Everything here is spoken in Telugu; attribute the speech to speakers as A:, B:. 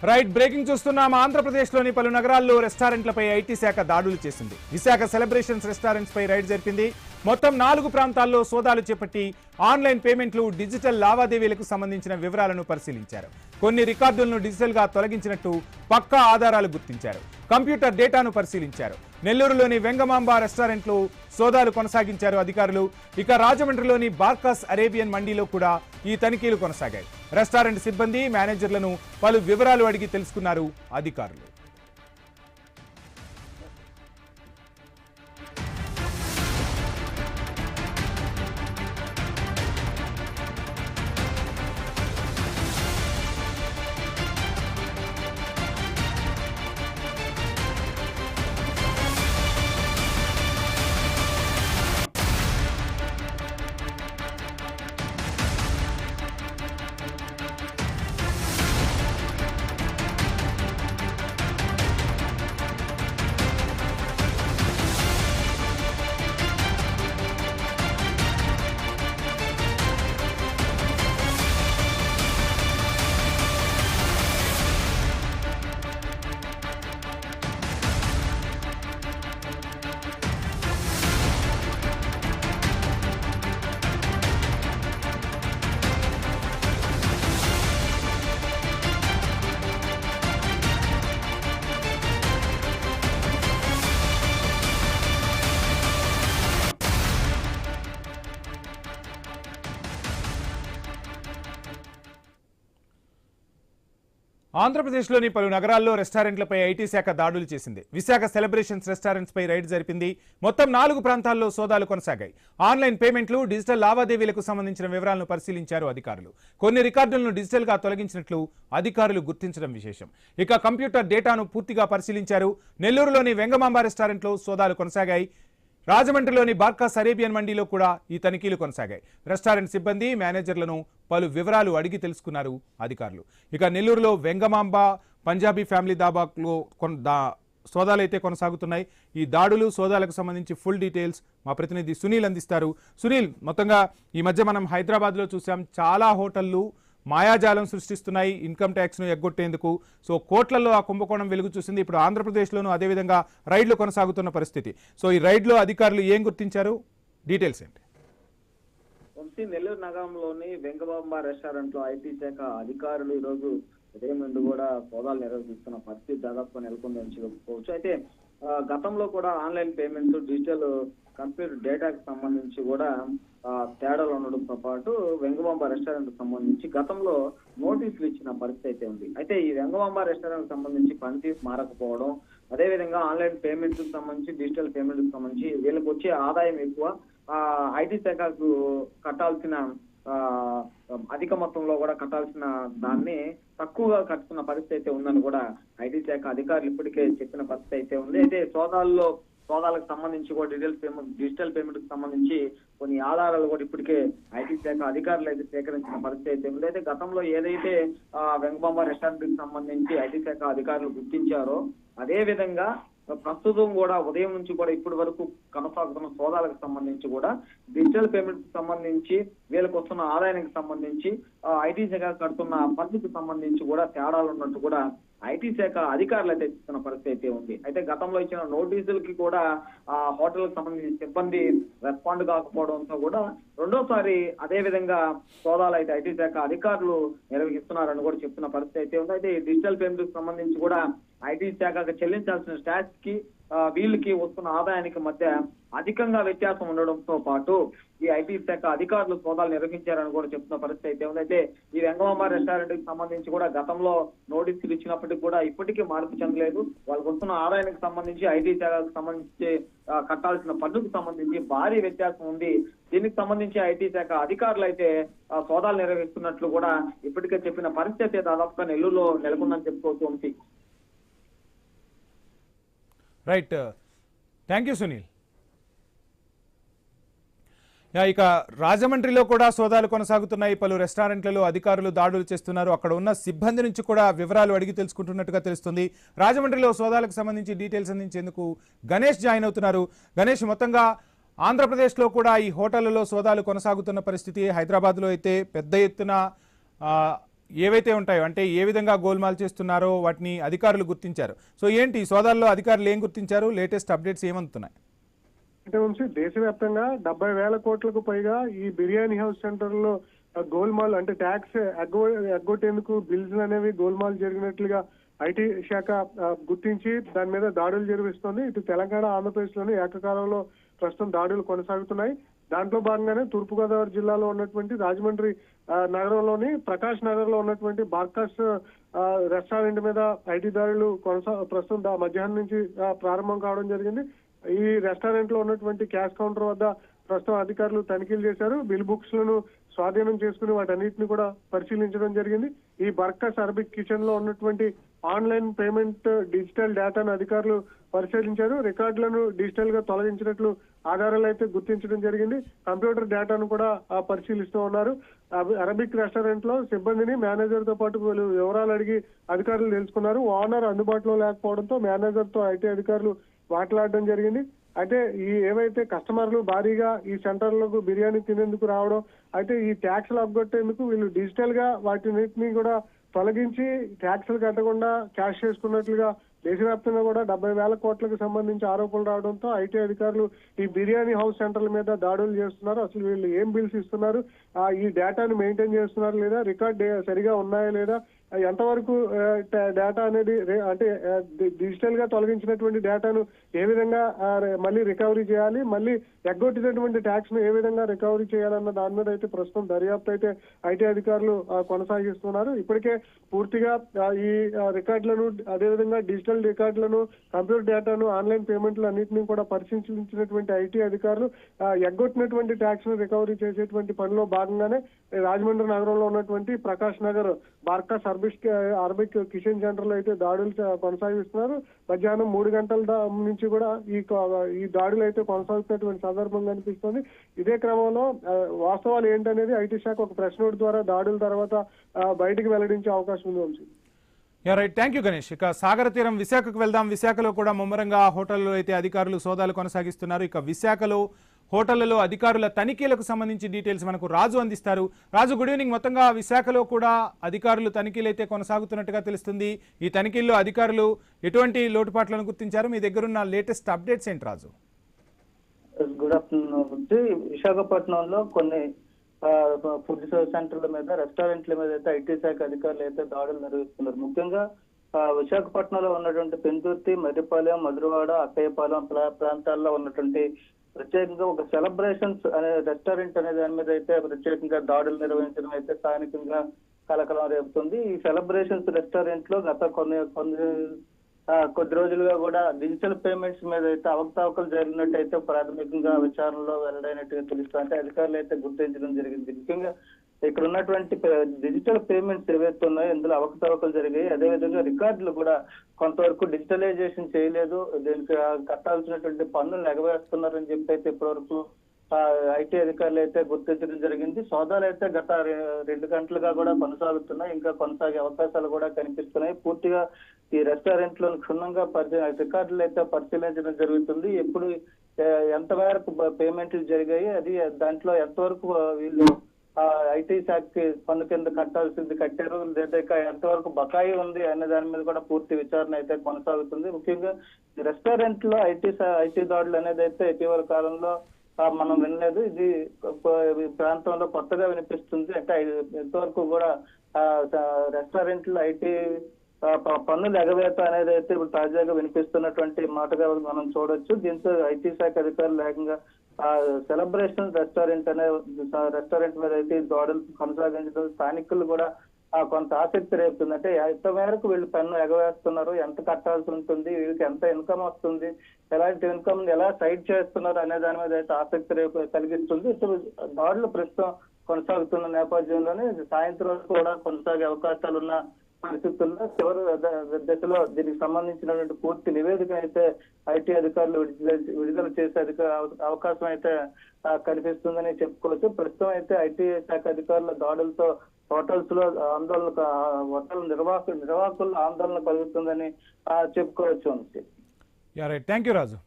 A: రైట్ బ్రేకింగ్ చూస్తున్నాం. ఆంధ్రప్రదేశ్లోని పలు నగరాల్లో రెస్టారెంట్లపై ఐటీ శాఖ దాడులు చేసింది. విశాఖ సెలబ్రేషన్స్ రెస్టారెంట్స్ పై రైడ్ జరిపింది. మొత్తం 4 ప్రాంతాల్లో సోదాలు చేపట్టి ఆన్లైన్ పేమెంట్లు, డిజిటల్ లావాదేవీలకు సంబంధించిన వివరాలను పరిశీలించారు. కొన్ని రికార్డులను డిజిటల్గా తొలగించినట్టు పక్కా ఆధారాలు గుర్తించారు. కంప్యూటర్ డేటాను పరిశీలించారు. నెల్లూరులోని వెంగమాంబ రెస్టారెంట్లో సోదాలు కొనసాగించారు అధికారులు. ఇక రాజమండ్రిలోని బార్కాస్ అరేబియన్ మండీలో కూడా ఈ తనిఖీలు కొనసాగాయి. రెస్టారెంట్ సిబ్బంది, మేనేజర్లను పలు వివరాలు అడిగి తెలుసుకున్నారు అధికారులు. ఆంధ్రప్రదేశ్లోని పలు నగరాల్లో రెస్టారెంట్లపై ఐటీ శాఖ దాడులు చేసింది. విశాఖ సెలబ్రేషన్స్ రెస్టారెంట్స్ పై రైడ్ జరిపింది. మొత్తం 4 ప్రాంతాల్లో సోదాలు కొనసాగాయి. ఆన్లైన్ పేమెంట్లు, డిజిటల్ లావాదేవీలకు సంబంధించిన వివరాలను పరిశీలించారు అధికారులు. కొన్ని రికార్డులను డిజిటల్గా తొలగించినట్లు అధికారులు గుర్తించడం విశేషం. ఇక కంప్యూటర్ డేటాను పూర్తిగా పరిశీలించారు. నెల్లూరులోని వెంగమాంబ రెస్టారెంట్లో సోదాలు కొనసాగాయి. రాజమండ్రిలోని బార్కాస్ అరేబియన్ మండీలో కూడా ఈ తనిఖీలు కొనసాగాయి. రెస్టారెంట్ సిబ్బంది, మేనేజర్లను పలు వివరాలు అడిగి తెలుసుకున్నారు అధికారులు. ఇక నెల్లూరులో వెంగమాంబ పంజాబీ ఫ్యామిలీ దాబాలో సోదాలు అయితే కొనసాగుతున్నాయి. ఈ దాడులు, సోదాలకు సంబంధించి ఫుల్ డీటెయిల్స్ మా ప్రతినిధి సునీల్ అందిస్తారు. సునీల్, మొత్తంగా ఈ మధ్య మనం హైదరాబాద్లో చూసాం, చాలా హోటళ్లు మాయాజాలం సృష్టిస్తున్నాయి ఇన్కమ్ ట్యాక్స్ను ఎగ్గొట్టేందుకు. సో కోట్లలో ఆ కుంభకోణం వెలుగు చూసింది. ఇప్పుడు ఆంధ్రప్రదేశ్లోనూ అదేవిధంగా రైడ్లు కొనసాగుతున్న పరిస్థితి. సో ఈ రైడ్లో అధికారులు ఏం గుర్తించారు, డీటెయిల్స్ ఏంటి?
B: నెల్లూరు నగరంలోని వెంగమాంబ రెస్టారెంట్ లో ఐటీ శాఖ అధికారులు ఈ రోజు ఉదయం నుండి కూడా సోదాలు నిర్వహిస్తున్న పరిస్థితి దాదాపు నెలకొందని చెప్పుకోవచ్చు. అయితే గతంలో కూడా ఆన్లైన్ పేమెంట్స్, డిజిటల్ కంప్యూటర్ డేటాకి సంబంధించి కూడా తేడాలు ఉండడంతో పాటు వెంగమాంబ రెస్టారెంట్ సంబంధించి గతంలో నోటీసులు ఇచ్చిన పరిస్థితి అయితే ఉంది. అయితే ఈ వెంగమాంబ రెస్టారెంట్ సంబంధించి పనితీరు మారకపోవడం, అదేవిధంగా ఆన్లైన్ పేమెంట్స్ సంబంధించి, డిజిటల్ పేమెంట్స్ సంబంధించి వీళ్ళకి వచ్చే ఆదాయం ఎక్కువ, ఐటీ శాఖకు కట్టాల్సిన అధిక మొత్తంలో కూడా కట్టాల్సిన దాన్ని తక్కువగా కట్టుకున్న పరిస్థితి అయితే ఉందని కూడా ఐటీ శాఖ అధికారులు ఇప్పటికే చెప్పిన పరిస్థితి అయితే ఉంది. అయితే సోదాలకు సంబంధించి కూడా డిజిటల్ పేమెంట్ కి సంబంధించి కొన్ని ఆధారాలు కూడా ఇప్పటికే ఐటీ శాఖ అధికారులు అయితే సేకరించిన పరిస్థితి అయితే ఉంది. అయితే గతంలో ఏదైతే వెంగమాంబ రెస్టారెంట్ కి సంబంధించి ఐటీ శాఖ అధికారులు గుర్తించారో అదే విధంగా ప్రస్తుతం కూడా ఉదయం నుంచి కూడా ఇప్పటి వరకు కొనసాగుతున్న సోదాలకు సంబంధించి కూడా డిజిటల్ పేమెంట్ కి సంబంధించి, వీళ్ళకి వస్తున్న ఆదాయానికి సంబంధించి, ఐటీ శాఖ కడుతున్న పన్నుకు సంబంధించి కూడా తేడాలు ఉన్నట్టు కూడా ఐటీ శాఖ అధికారులు అయితే ఇస్తున్న పరిస్థితి అయితే ఉంది. అయితే గతంలో ఇచ్చిన నోటీసులకి కూడా హోటల్కి సంబంధించిన సిబ్బంది రెస్పాండ్ కాకపోవడంతో కూడా రెండోసారి అదే విధంగా సోదాలు అయితే ఐటీ శాఖ అధికారులు నిర్వహిస్తున్నారని కూడా చెప్తున్న పరిస్థితి అయితే ఉంది. అయితే డిజిటల్ పేమెంట్ సంబంధించి కూడా ఐటీ శాఖకు చెల్లించాల్సిన స్టాక్స్ కి వీళ్ళకి వస్తున్న ఆదాయానికి మధ్య అధికంగా వ్యత్యాసం ఉండడంతో పాటు ఈ ఐటీ శాఖ అధికారులు సోదాలు నిర్వహించారని కూడా చెప్తున్న పరిస్థితి అయితే ఉంది. అయితే ఈ వెంగమాంబ రెస్టారెంట్ కి సంబంధించి కూడా గతంలో నోటీసులు ఇచ్చినప్పటికీ కూడా ఇప్పటికీ మార్పు చెందలేదు. వాళ్ళకి వస్తున్న ఆదాయానికి సంబంధించి, ఐటీ శాఖకు సంబంధించి కట్టాల్సిన పన్నుకు సంబంధించి భారీ వ్యత్యాసం ఉంది. దీనికి సంబంధించి ఐటీ శాఖ అధికారులు అయితే సోదాలు నిర్వహిస్తున్నట్లు కూడా ఇప్పటికే చెప్పిన పరిస్థితి దాదాపుగా నెల్లూరులో నెలకొందని చెప్పుకోవచ్చు.
A: Right, thank you Sunil. ఇక రాజమండ్రిలో కూడా సోదాలు కొనసాగుతున్నాయి. పలు రెస్టారెంట్లలో అధికారులు దాడులు చేస్తున్నారు. అక్కడ ఉన్న సిబ్బంది నుంచి కూడా వివరాలు అడిగి తెలుసుకుంటున్నట్టుగా తెలుస్తుంది. రాజమండ్రిలో సోదాలకు సంబంధించి డీటెయిల్స్ అందించేందుకు గణేష్ జాయిన్ అవుతున్నారు. గణేష్, మొత్తంగా ఆంధ్రప్రదేశ్లో కూడా ఈ హోటళ్లలో సోదాలు కొనసాగుతున్న పరిస్థితి. హైదరాబాద్లో అయితే పెద్ద ఎత్తున ఏవైతే ఉంటాయో అంటే ఏ విధంగా గోల్మాల్ చేస్తున్నారో వాటిని అధికారులు గుర్తించారు. సో ఏంటి ఈ సోదాల్లో అధికారులు ఏం గుర్తించారు? లేటెస్ట్ అప్డేట్స్ ఏమంటున్నాయి?
C: అంటే వంశీ, దేశవ్యాప్తంగా 70,000 కోట్లకు పైగా ఈ బిర్యానీ హౌస్ సెంటర్లో గోల్మాల్ అంటే ట్యాక్స్ ఎగ్గొట్టేందుకు బిల్స్ అనేవి గోల్మాల్ జరిగినట్లుగా ఐటీ శాఖ గుర్తించి దాని మీద దాడులు జరిపిస్తోంది. ఇటు తెలంగాణ, ఆంధ్రప్రదేశ్ లోని ఏకకాలంలో ప్రస్తుతం దాడులు కొనసాగుతున్నాయి. దాంట్లో భాగంగానే తూర్పుగోదావరి జిల్లాలో ఉన్నటువంటి రాజమండ్రి నగరంలోని ప్రకాష్ నగర్ లో ఉన్నటువంటి బార్కాస్ రెస్టారెంట్ మీద ఐటీ దాడులు ప్రస్తుతం మధ్యాహ్నం నుంచి ప్రారంభం కావడం జరిగింది. ఈ రెస్టారెంట్ లో ఉన్నటువంటి క్యాష్ కౌంటర్ వద్ద ప్రస్తుతం అధికారులు తనిఖీలు చేశారు. బిల్ బుక్స్ లను స్వాధీనం చేసుకుని వాటన్నిటిని కూడా పరిశీలించడం జరిగింది. ఈ బర్కస్ అరబిక్ కిచెన్ లో ఉన్నటువంటి ఆన్లైన్ పేమెంట్ డిజిటల్ డేటాను అధికారులు పరిశీలించారు. రికార్డులను డిజిటల్ గా తొలగించినట్లు ఆధారాలు అయితే గుర్తించడం జరిగింది. కంప్యూటర్ డేటాను కూడా పరిశీలిస్తూ ఉన్నారు. అరబిక్ రెస్టారెంట్ లో సిబ్బందిని, మేనేజర్ తో పాటు వివరాలు అడిగి అధికారులు తెలుసుకున్నారు. ఓనర్ అందుబాటులో లేకపోవడంతో మేనేజర్ తో ఐటీ అధికారులు మాట్లాడడం జరిగింది. అయితే ఈ ఏవైతే కస్టమర్లు భారీగా ఈ సెంటర్లకు బిర్యానీ తినేందుకు రావడం, అయితే ఈ ట్యాక్స్లు అగ్గొట్టేందుకు వీళ్ళు డిజిటల్ గా వాటిని కూడా తొలగించి ట్యాక్స్లు కట్టకుండా క్యాష్ చేసుకున్నట్లుగా దేశవ్యాప్తంగా కూడా 70,000 కోట్లకు సంబంధించి ఆరోపణలు రావడంతో ఐటీ అధికారులు ఈ బిర్యానీ హౌస్ సెంటర్ల మీద దాడులు చేస్తున్నారు. అసలు వీళ్ళు ఏం బిల్స్ ఇస్తున్నారు, ఈ డేటాను మెయింటైన్ చేస్తున్నారు లేదా, రికార్డ్ సరిగా ఉన్నాయా లేదా, ఎంతవరకు డేటా అనేది అంటే డిజిటల్ గా తొలగించినటువంటి డేటాను ఏ విధంగా మళ్ళీ రికవరీ చేయాలి, మళ్ళీ ఎగ్గొట్టినటువంటి ట్యాక్స్ ను ఏ విధంగా రికవరీ చేయాలన్న దాని మీద అయితే ప్రస్తుతం దర్యాప్తు అయితే ఐటీ అధికారులు కొనసాగిస్తున్నారు. ఇప్పటికే పూర్తిగా ఈ రికార్డులను, అదేవిధంగా డిజిటల్ రికార్డులను, కంప్యూటర్ డేటాను, ఆన్లైన్ పేమెంట్లు అన్నింటినీ కూడా పరిశీలించినటువంటి ఐటీ అధికారులు ఎగ్గొట్టినటువంటి ట్యాక్స్ ను రికవరీ చేసేటువంటి పనిలో భాగంగానే రాజమండ్రి నగరంలో ఉన్నటువంటి Prakash Nagar Barkas Arabic kitchen centre లో అయితే దాడులు కొనసాగిస్తున్నారు. మధ్యాహ్నం 3 గంటల నుంచి కూడా ఈ దాడులు అయితే కొనసాగుతున్నటువంటి సందర్భం కనిపిస్తుంది. ఇదే క్రమంలో వాస్తవాలు ఏంటనేది ఐటీ శాఖ ఒక ప్రెస్ నోట్ ద్వారా దాడుల తర్వాత బయటికి వెల్లడించే అవకాశం ఉంది Vamshi.
A: Right, thank you Ganesh. ఇక సాగర తీరం విశాఖకు వెళ్దాం. విశాఖలో కూడా ముమ్మరంగా హోటల్లో అయితే అధికారులు సోదాలు కొనసాగిస్తున్నారు. ఇక విశాఖలో హోటళ్లలో అధికారుల తనిఖీలకు సంబంధించి డీటెయిల్స్ మనకు రాజు అందిస్తారు. రాజు, గుడ్ ఈవినింగ్. మొత్తంగా విశాఖలో కూడా అధికారులు తనిఖీలు అయితే కొనసాగుతున్నట్టుగా తెలుస్తుంది. ఈ తనిఖీల్లో అధికారులు ఎటువంటి లోటుపాట్లను గుర్తించారు? మీ దగ్గరున్న లేటెస్ట్ అప్డేట్స్ ఏంటి రాజు?
D: Good afternoon. విశాఖపట్నంలో కొన్ని ఫుడ్ సెంటర్ల మీద, రెస్టారెంట్ల మీద అయితే ఐటీ శాఖ అధికారులు అయితే దాడులు నిర్వహిస్తున్నారు. ముఖ్యంగా విశాఖపట్నంలో ఉన్నటువంటి పెందుర్తి, మర్రిపాలెం, మధురవాడ, అక్కయ్యపాలెం ప్రాంతాల్లో ఉన్నటువంటి ప్రత్యేకంగా ఒక సెలబ్రేషన్స్ అనే రెస్టారెంట్ అనే దాని మీద అయితే ప్రత్యేకంగా దాడులు నిర్వహించడం అయితే స్థానికంగా కలకలం రేపుతుంది. ఈ సెలబ్రేషన్స్ రెస్టారెంట్ లో గత కొద్ది రోజులుగా కూడా డిజిటల్ పేమెంట్స్ మీద అయితే అవకతవకలు జరిగినట్టయితే ప్రాథమికంగా విచారణలో వెల్లడైనట్టుగా తెలుస్తుంది. అంటే అధికారులు అయితే గుర్తించడం జరిగింది. ముఖ్యంగా ఇక్కడ ఉన్నటువంటి డిజిటల్ పేమెంట్స్ ఏవైతే ఉన్నాయో ఇందులో అవకతవకలు జరిగాయి. అదేవిధంగా రికార్డులు కూడా కొంతవరకు డిజిటలైజేషన్ చేయలేదు, దీనికి కట్టాల్సినటువంటి పన్నులు ఎగవేస్తున్నారని చెప్పి అయితే ఇప్పటివరకు ఐటీ అధికారులు అయితే గుర్తించడం జరిగింది. సోదాలు అయితే గత 2 గంటలుగా కూడా కొనసాగుతున్నాయి, ఇంకా కొనసాగే అవకాశాలు కూడా కనిపిస్తున్నాయి. పూర్తిగా ఈ రెస్టారెంట్ లో క్షుణ్ణంగా రికార్డులు అయితే పరిశీలించడం జరుగుతుంది. ఎప్పుడు ఎంత మేరకు పేమెంట్లు జరిగాయి, అది దాంట్లో ఎంతవరకు వీళ్ళు ఐటీ శాఖకి పన్ను కింద కట్టాల్సింది కట్టారు, లేదా ఎంతవరకు బకాయి ఉంది అనే దాని మీద కూడా పూర్తి విచారణ అయితే కొనసాగుతుంది. ముఖ్యంగా రెస్టారెంట్ లో ఐటీ దాడులు అనేది అయితే ఇటీవల కాలంలో మనం వినలేదు. ఇది ప్రాంతంలో కొత్తగా వినిపిస్తుంది. అంటే ఎంతవరకు కూడా రెస్టారెంట్ లో ఐటీ పన్నులు ఎగవేత అనేది అయితే ఇప్పుడు తాజాగా వినిపిస్తున్నటువంటి మాటగా మనం చూడొచ్చు. దీంతో ఐటీ శాఖ అధికారులు ఏకంగా సెలబ్రేషన్ రెస్టారెంట్ మీద అయితే దాడులు కొనసాగించడం స్థానికులు కూడా కొంత ఆసక్తి రేపుతుంది. అంటే ఎంత మేరకు వీళ్ళు పన్ను ఎగవేస్తున్నారు, ఎంత కట్టాల్సి ఉంటుంది, వీళ్ళకి ఎంత ఇన్కమ్ వస్తుంది, ఎలాంటి ఇన్కమ్ ఎలా సైడ్ చేస్తున్నారు అనే దాని మీద అయితే ఆసక్తి కలిగిస్తుంది. ఇప్పుడు దాడులు ప్రస్తుతం కొనసాగుతున్న నేపథ్యంలోనే సాయంత్రం కూడా కొనసాగే అవకాశాలున్న పరిస్థితుల్లో చివరి దశలో దీనికి సంబంధించినటువంటి పూర్తి నివేదిక అయితే ఐటీ అధికారులు విడుదల చేసే అవకాశం అయితే కనిపిస్తుందని చెప్పుకోవచ్చు. ప్రస్తుతం అయితే ఐటీ శాఖ అధికారుల దాడులతో హోటల్స్ లో హోటల్ నిర్వాహకులు ఆందోళన కలుగుతుందని చెప్పుకోవచ్చు.
A: Right, thank you Raju.